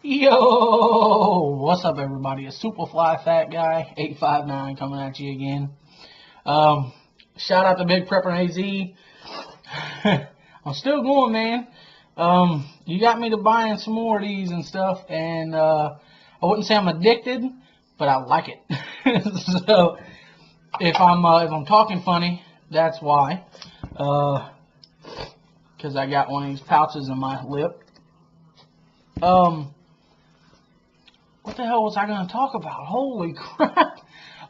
Yo, what's up, everybody? It's Superfly Fat Guy 859 coming at you again. Shout out to Big Prepper AZ. I'm still going, man. You got me to buying some more of these and stuff, and I wouldn't say I'm addicted, but I like it. So if I'm talking funny, that's why. Because I got one of these pouches in my lip. What the hell was I going to talk about? Holy crap.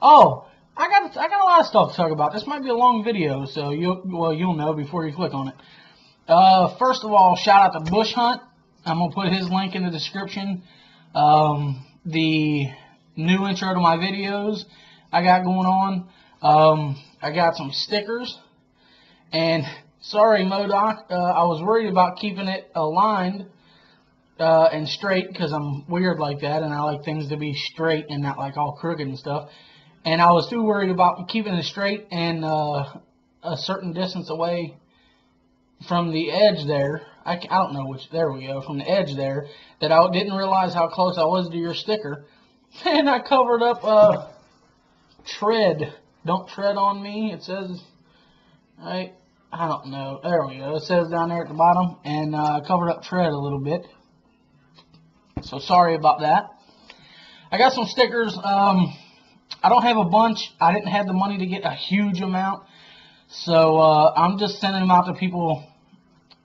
Oh, I got a lot of stuff to talk about. This might be a long video, so you'll know before you click on it. First of all, shout out to Bush Hunt. I'm going to put his link in the description. The new intro to my videos I got going on. I got some stickers. And sorry, MoDoc, I was worried about keeping it aligned and straight, because I'm weird like that, and I like things to be straight and not like all crooked and stuff. And I was too worried about keeping it straight and a certain distance away from the edge there. I don't know which. There we go. From the edge there, that I didn't realize how close I was to your sticker, and I covered up tread. Don't tread on me. It says, right? I don't know. There we go. It says down there at the bottom, and covered up tread a little bit. So sorry about that. I got some stickers. I don't have a bunch. I didn't have the money to get a huge amount. So I'm just sending them out to people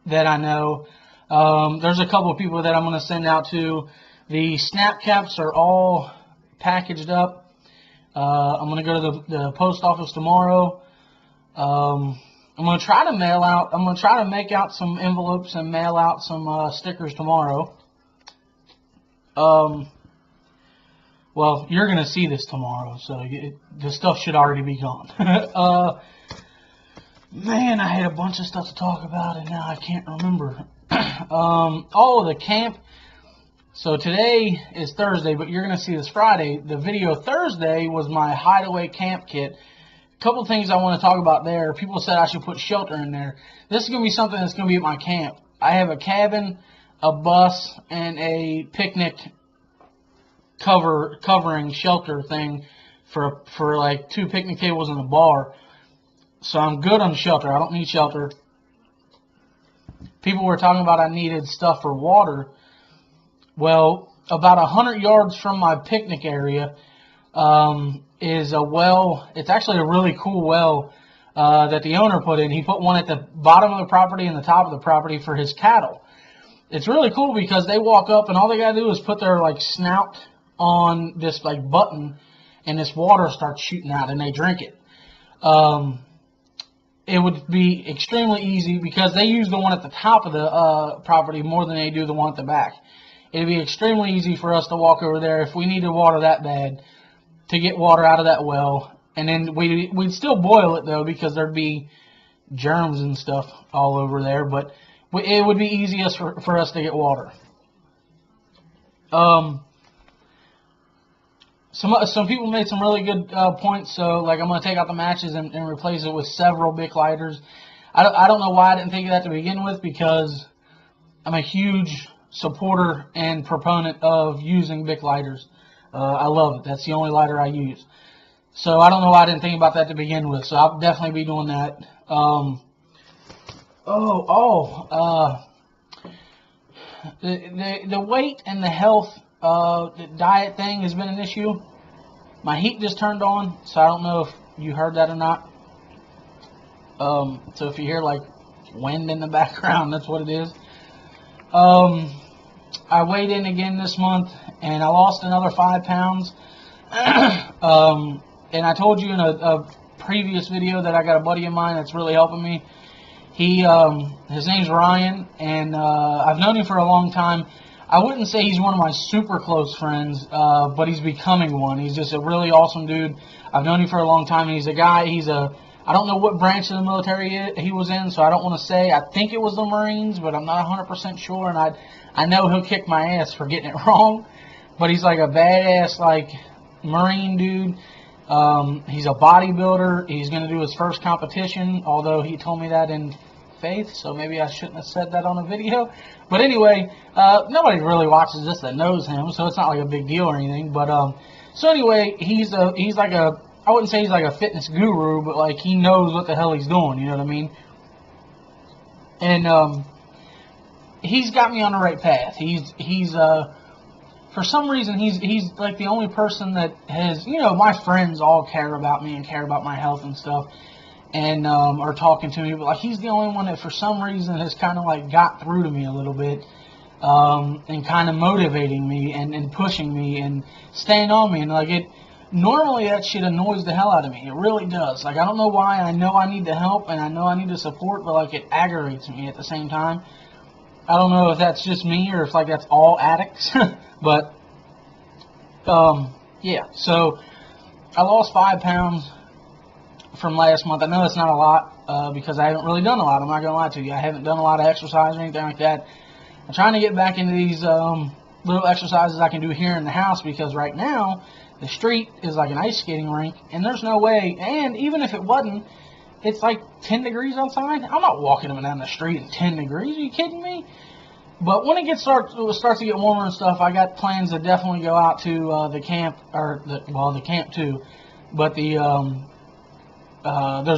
that I know. There's a couple of people that I'm going to send out to. The snap caps are all packaged up. I'm going to go to the post office tomorrow. I'm going to try to mail out. I'm going to try to make out some envelopes and mail out some stickers tomorrow. Well, you're going to see this tomorrow, so the stuff should already be gone. Man, I had a bunch of stuff to talk about, and now I can't remember. Oh, the camp. So today is Thursday, but you're going to see this Friday. The video Thursday was my hideaway camp kit. A couple things I want to talk about there. People said I should put shelter in there. This is going to be something that's going to be at my camp. I have a cabin, a bus, and a picnic covering shelter thing for like 2 picnic tables and a bar. So I'm good on shelter. I don't need shelter. People were talking about I needed stuff for water. Well, about 100 yards from my picnic area is a well. It's actually a really cool well that the owner put in. He put one at the bottom of the property and the top of the property for his cattle. It's really cool because they walk up and all they gotta do is put their like snout on this like button, and this water starts shooting out, and they drink it. It would be extremely easy because they use the one at the top of the property more than they do the one at the back. It'd be extremely easy for us to walk over there if we needed water that bad to get water out of that well, and then we'd still boil it though because there'd be germs and stuff all over there, but it would be easiest for us to get water. Some people made some really good points. So like I'm going to take out the matches and replace it with several Bic lighters. I don't know why I didn't think of that to begin with, because I'm a huge supporter and proponent of using Bic lighters. I love it. That's the only lighter I use. So I don't know why I didn't think about that to begin with. So I'll definitely be doing that. The weight and the health the diet thing has been an issue. My heat just turned on, so I don't know if you heard that or not. So if you hear like wind in the background, that's what it is. I weighed in again this month, and I lost another 5 pounds. And I told you in a previous video that I got a buddy of mine that's really helping me. His name's Ryan, and I've known him for a long time. I wouldn't say he's one of my super close friends, but he's becoming one. He's just a really awesome dude. I've known him for a long time, and he's a guy. I don't know what branch of the military he was in, so I don't want to say. I think it was the Marines, but I'm not 100% sure, and I know he'll kick my ass for getting it wrong. But he's like a badass like Marine dude. He's a bodybuilder. He's going to do his first competition, although he told me that in faith, so maybe I shouldn't have said that on a video. But anyway, nobody really watches this that knows him, so it's not like a big deal or anything. But so anyway, he's like a, I wouldn't say he's like a fitness guru, but like he knows what the hell he's doing. You know what I mean? And he's got me on the right path. He's for some reason he's like the only person that has, you know, my friends all care about me and care about my health and stuff, and are talking to me, but like he's the only one that for some reason has kind of like got through to me a little bit, and kind of motivating me and pushing me and staying on me. And like it, normally that shit annoys the hell out of me. It really does. Like I don't know why. I know I need the help and I know I need the support, but like it aggravates me at the same time. I don't know if that's just me or if like that's all addicts. But yeah, so I lost 5 pounds from last month. I know it's not a lot because I haven't really done a lot. I'm not gonna lie to you. I haven't done a lot of exercise or anything like that. I'm trying to get back into these little exercises I can do here in the house, because right now the street is like an ice skating rink and there's no way, and even if it wasn't, it's like 10 degrees outside. I'm not walking them down the street in 10 degrees. Are you kidding me? But when it starts to get warmer and stuff, I got plans to definitely go out to the camp, or the camp too. But there's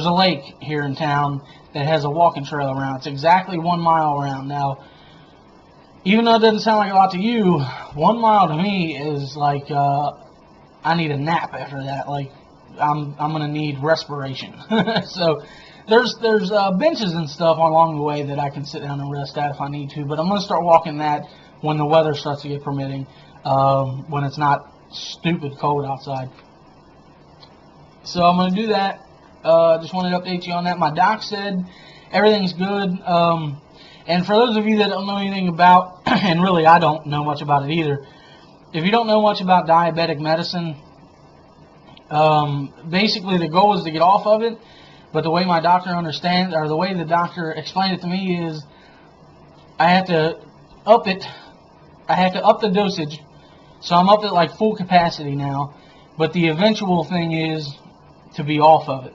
a lake here in town that has a walking trail around. It's exactly 1 mile around. Now, even though it doesn't sound like a lot to you, 1 mile to me is like I need a nap after that. Like I'm gonna need respiration. So there's benches and stuff along the way that I can sit down and rest at if I need to. But I'm gonna start walking that when the weather starts to get permitting, when it's not stupid cold outside. So I'm gonna do that. Just wanted to update you on that. My doc said everything's good. And for those of you that don't know anything about, and really I don't know much about it either, if you don't know much about diabetic medicine, basically the goal is to get off of it. But the way my doctor understands, or the way the doctor explained it to me, is I have to up it. I have to up the dosage. So I'm up at like full capacity now. But the eventual thing is to be off of it.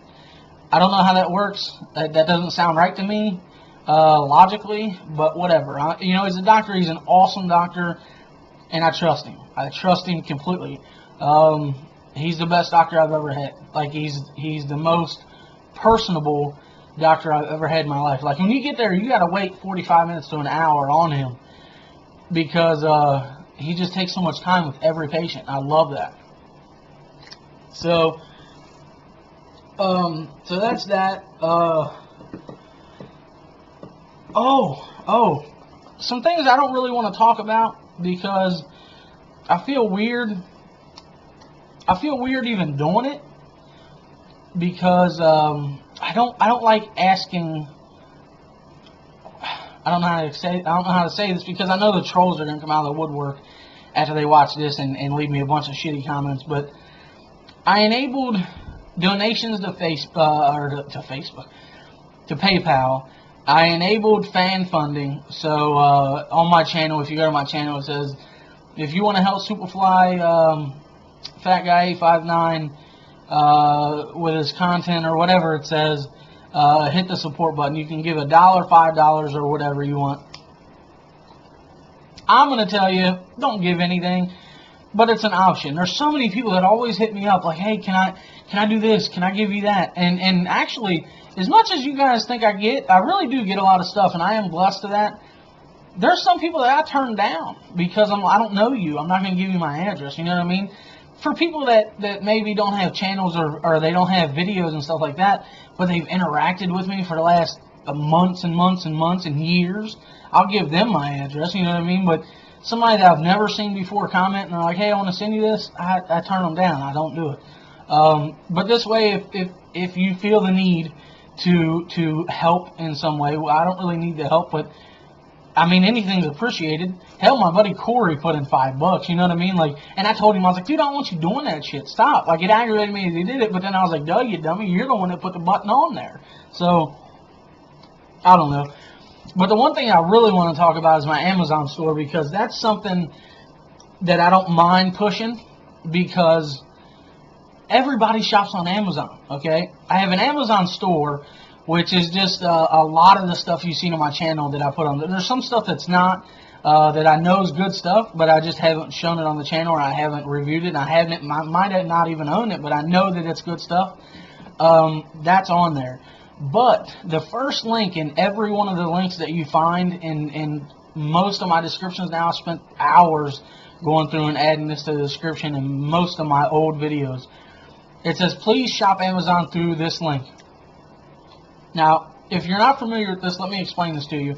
I don't know how that works. That doesn't sound right to me, logically, but whatever. You know, as a doctor, he's an awesome doctor, and I trust him. I trust him completely. He's the best doctor I've ever had. Like, he's the most personable doctor I've ever had in my life. Like, when you get there, you got to wait 45 minutes to an hour on him, because he just takes so much time with every patient. I love that. So that's that. Some things I don't really want to talk about because I feel weird. I feel weird even doing it because I don't like asking. I don't know how to say this, because I know the trolls are gonna come out of the woodwork after they watch this and leave me a bunch of shitty comments. But I enabled donations to to PayPal. I enabled fan funding. So on my channel, if you go to my channel, it says if you want to help Superfly, Fat Guy 859, with his content or whatever it says, hit the support button. You can give $1, $5, or whatever you want. I'm gonna tell you, don't give anything, but it's an option. There's so many people that always hit me up like, hey, can I do this? Can I give you that? And actually, as much as you guys think I really do get a lot of stuff, and I am blessed to that. There's some people that I turn down because I don't know you. I'm not going to give you my address. You know what I mean? For people that maybe don't have channels or they don't have videos and stuff like that, but they've interacted with me for the last months and months and months and years, I'll give them my address. You know what I mean? But somebody that I've never seen before comment and they're like, hey, I want to send you this, I turn them down. I don't do it. But this way, if you feel the need to help in some way, well, I don't really need the help, but I mean, anything's appreciated. Hell, my buddy Corey put in $5, you know what I mean? Like, and I told him, I was like, dude, I don't want you doing that shit. Stop. Like, it aggravated me as he did it, but then I was like, duh, you dummy, you're the one that put the button on there. So, I don't know. But the one thing I really want to talk about is my Amazon store, because that's something that I don't mind pushing, because everybody shops on Amazon, okay? I have an Amazon store which is just a lot of the stuff you've seen on my channel that I put on there. There's some stuff that's not, that I know is good stuff, but I just haven't shown it on the channel, or I haven't reviewed it, and I might have not even owned it, but I know that it's good stuff. That's on there. But the first link in every one of the links that you find in most of my descriptions now, I spent hours going through and adding this to the description in most of my old videos. It says, please shop Amazon through this link. Now, if you're not familiar with this, let me explain this to you.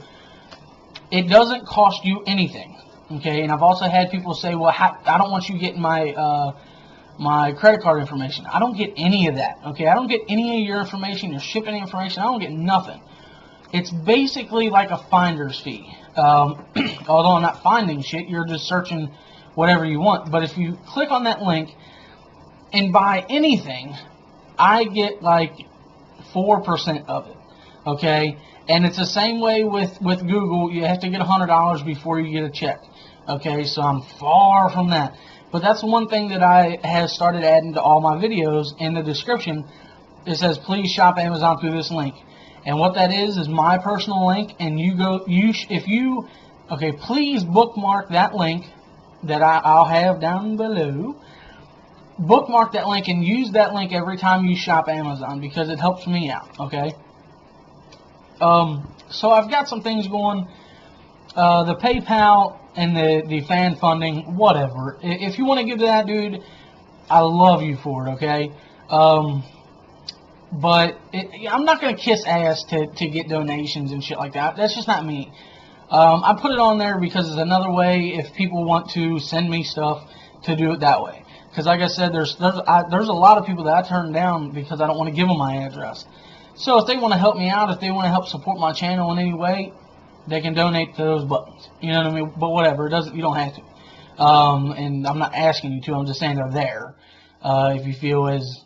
It doesn't cost you anything, okay? And I've also had people say, well, I don't want you getting my my credit card information. I don't get any of that, okay? I don't get any of your information, your shipping information. I don't get nothing. It's basically like a finder's fee. Although I'm not finding shit, you're just searching whatever you want. But if you click on that link and buy anything, I get like 4% of it, okay? And it's the same way with Google. You have to get $100 before you get a check, okay? So I'm far from that. But that's one thing that I have started adding to all my videos. In the description, it says, please shop Amazon through this link. And what that is my personal link, and okay, please bookmark that link that I'll have down below. Bookmark that link and use that link every time you shop Amazon, because it helps me out, okay? So I've got some things going. The PayPal and the fan funding, whatever. If you want to give to that, dude, I love you for it, okay? But I'm not going to kiss ass to get donations and shit like that. That's just not me. I put it on there because it's another way if people want to send me stuff to do it that way. Because like I said, there's a lot of people that I turn down because I don't want to give them my address. So if they want to help me out, if they want to help support my channel in any way, they can donate to those buttons. You know what I mean? But whatever, you don't have to. And I'm not asking you to. I'm just saying they're there. If you feel as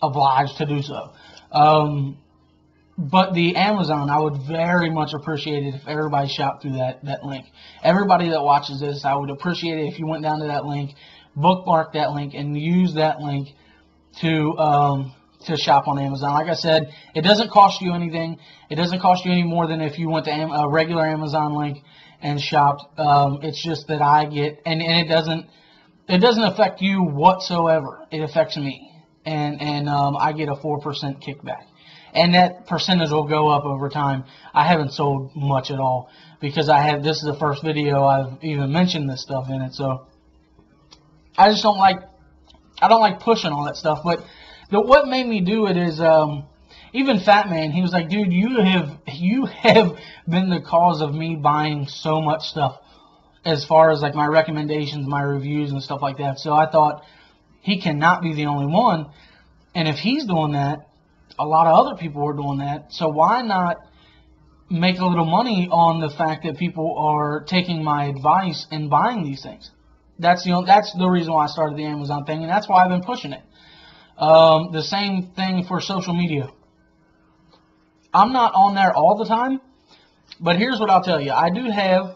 obliged to do so. But the Amazon, I would very much appreciate it if everybody shopped through that link. Everybody that watches this, I would appreciate it if you went down to that link, bookmark that link, and use that link to shop on Amazon. Like I said, it doesn't cost you anything. It doesn't cost you any more than if you went to a regular Amazon link and shopped. It's just that I get, and it doesn't affect you whatsoever. It affects me, and I get a 4% kickback, and that percentage will go up over time. I haven't sold much at all because this is the first video I've even mentioned this stuff in it. So I just don't like pushing all that stuff. But what made me do it is even Fat Man. He was like, dude, you have been the cause of me buying so much stuff, as far as like my recommendations, my reviews, and stuff like that. So I thought, he cannot be the only one. And if he's doing that, a lot of other people are doing that. So why not make a little money on the fact that people are taking my advice and buying these things? That's the reason why I started the Amazon thing, and that's why I've been pushing it. The same thing for social media. I'm not on there all the time, but here's what I'll tell you. I do have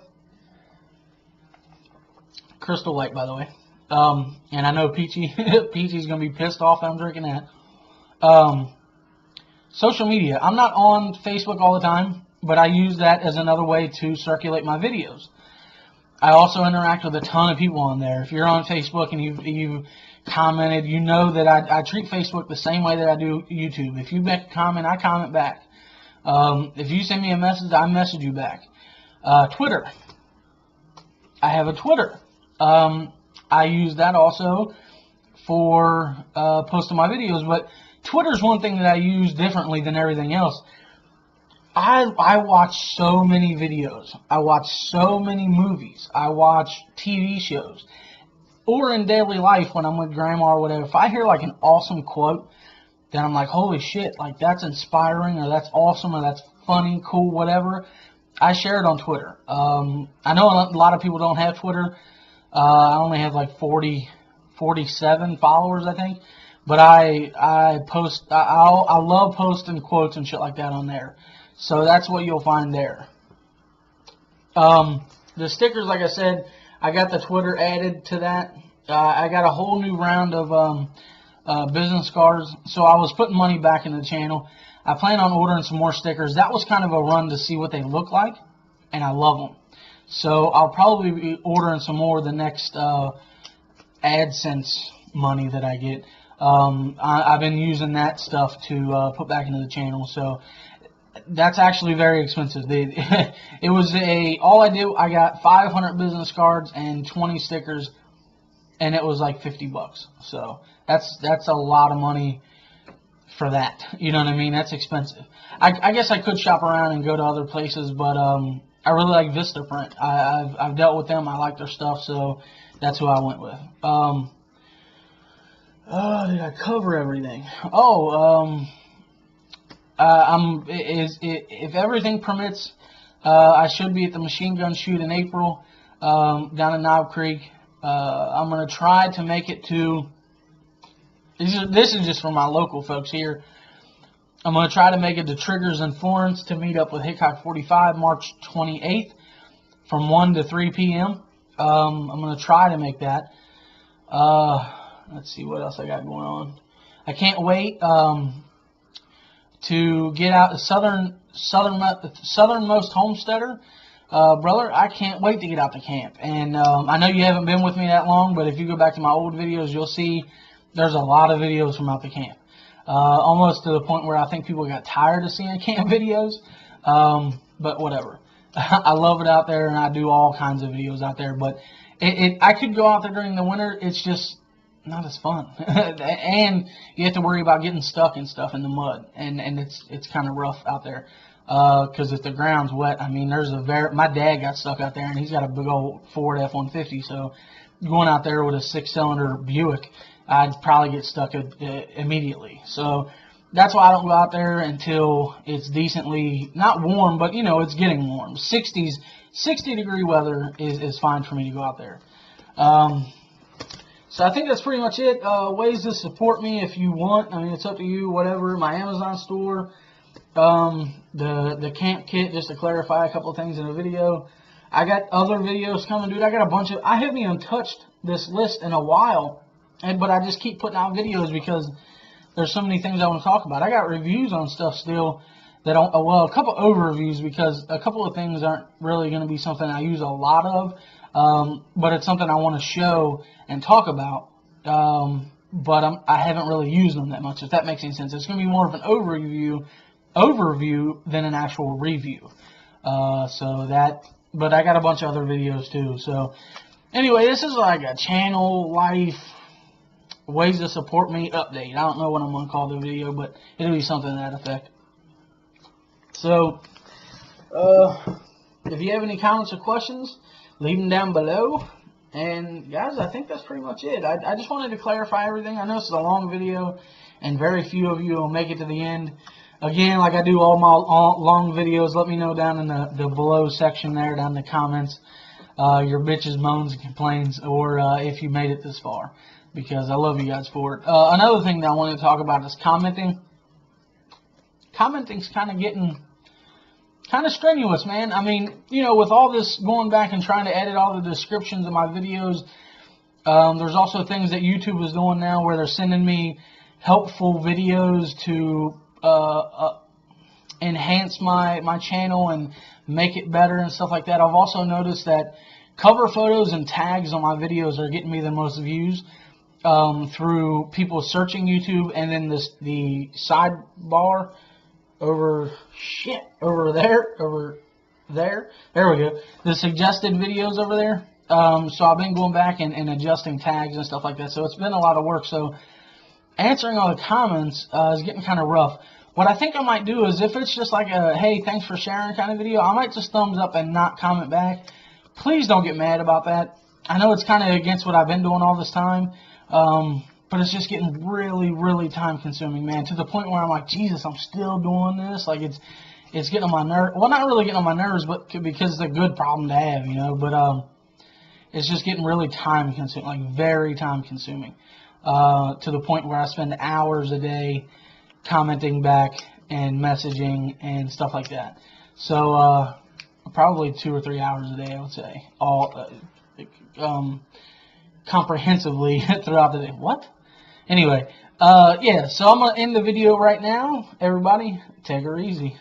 Crystal Light, by the way. And I know Peachy's going to be pissed off that I'm drinking that. Social media. I'm not on Facebook all the time, but I use that as another way to circulate my videos. I also interact with a ton of people on there. If you're on Facebook and you've commented, you know that I treat Facebook the same way that I do YouTube. If you make a comment, I comment back. If you send me a message, I message you back. Twitter. I have a Twitter. I use that also for posting my videos, but Twitter's one thing that I use differently than everything else. I watch so many videos. I watch so many movies. I watch TV shows. Or in daily life when I'm with grandma or whatever, if I hear like an awesome quote, then I'm like, holy shit, like that's inspiring, or that's awesome, or that's funny, cool, whatever. I share it on Twitter. I know a lot of people don't have Twitter. I only have like 47 followers, I think. But I post, I love posting quotes and shit like that on there. So that's what you'll find there. The stickers, like I said, I got the Twitter added to that. I got a whole new round of business cards. So I was putting money back in the channel. I plan on ordering some more stickers. That was kind of a run to see what they look like, and I love them. So I'll probably be ordering some more the next AdSense money that I get. I've been using that stuff to put back into the channel, so that's actually very expensive. It was all I did, I got 500 business cards and 20 stickers, and it was like $50. So that's a lot of money for that. You know what I mean? That's expensive. I guess I could shop around and go to other places, but I really like Vistaprint. I've dealt with them. I like their stuff, so that's who I went with. Did I cover everything? If everything permits, I should be at the machine gun shoot in April down in Knob Creek. I'm going to try to make it to, this is just for my local folks here, I'm going to try to make it to Triggers in Florence to meet up with Hickok 45 March 28th from 1 to 3 p.m. I'm going to try to make that. Let's see what else I got going on. I can't wait to get out the southernmost homesteader. Brother, I can't wait to get out to camp. And I know you haven't been with me that long, but if you go back to my old videos, you'll see there's a lot of videos from out the camp. Almost to the point where I think people got tired of seeing camp videos. But whatever. I love it out there, and I do all kinds of videos out there. But I could go out there during the winter. It's just not as fun. And you have to worry about getting stuck and stuff in the mud. And it's kind of rough out there. Because if the ground's wet, I mean, my dad got stuck out there, and he's got a big old Ford F-150. So going out there with a 6-cylinder Buick, I'd probably get stuck immediately. So that's why I don't go out there until it's decently, not warm, but, you know, it's getting warm. 60 degree weather is fine for me to go out there. So I think that's pretty much it. Ways to support me if you want. I mean, it's up to you, whatever. My Amazon store, the camp kit, just to clarify a couple of things in the video. I got other videos coming, dude. I got a bunch of, I haven't even touched this list in a while. But I just keep putting out videos because there's so many things I want to talk about. I got reviews on stuff still that well, a couple overviews because a couple of things aren't really going to be something I use a lot of, but it's something I want to show and talk about. But I haven't really used them that much, if that makes any sense. It's going to be more of an overview than an actual review. But I got a bunch of other videos too. So anyway, this is like a channel life, ways to support me update. I don't know what I'm going to call the video, but it'll be something to that effect. So, if you have any comments or questions, leave them down below. And, guys, I think that's pretty much it. I just wanted to clarify everything. I know this is a long video, and very few of you will make it to the end. Again, like I do all my long videos, let me know down in the below section there, down in the comments, your bitches, moans, and complaints, or if you made it this far. Because I love you guys for it. Another thing that I wanted to talk about is commenting. Commenting's kind of getting kind of strenuous, man. I mean, you know, with all this going back and trying to edit all the descriptions of my videos, there's also things that YouTube is doing now where they're sending me helpful videos to enhance my channel and make it better and stuff like that. I've also noticed that cover photos and tags on my videos are getting me the most views. Through people searching YouTube, and then the sidebar over there we go, the suggested videos over there. So I've been going back and adjusting tags and stuff like that, so it's been a lot of work. So answering all the comments is getting kind of rough. What I think I might do is, if it's just like a hey, thanks for sharing kind of video, I might just thumbs up and not comment back. Please don't get mad about that. I know it's kind of against what I've been doing all this time. But it's just getting really, really time consuming, man, to the point where I'm like, Jesus, I'm still doing this. Like, it's getting on my nerves. Well, not really getting on my nerves, but because it's a good problem to have, you know. But it's just getting really time consuming, like very time consuming, to the point where I spend hours a day commenting back and messaging and stuff like that. So probably 2 or 3 hours a day, I would say, all comprehensively throughout the day. What? Anyway, yeah, so I'm going to end the video right now. Everybody, take her easy.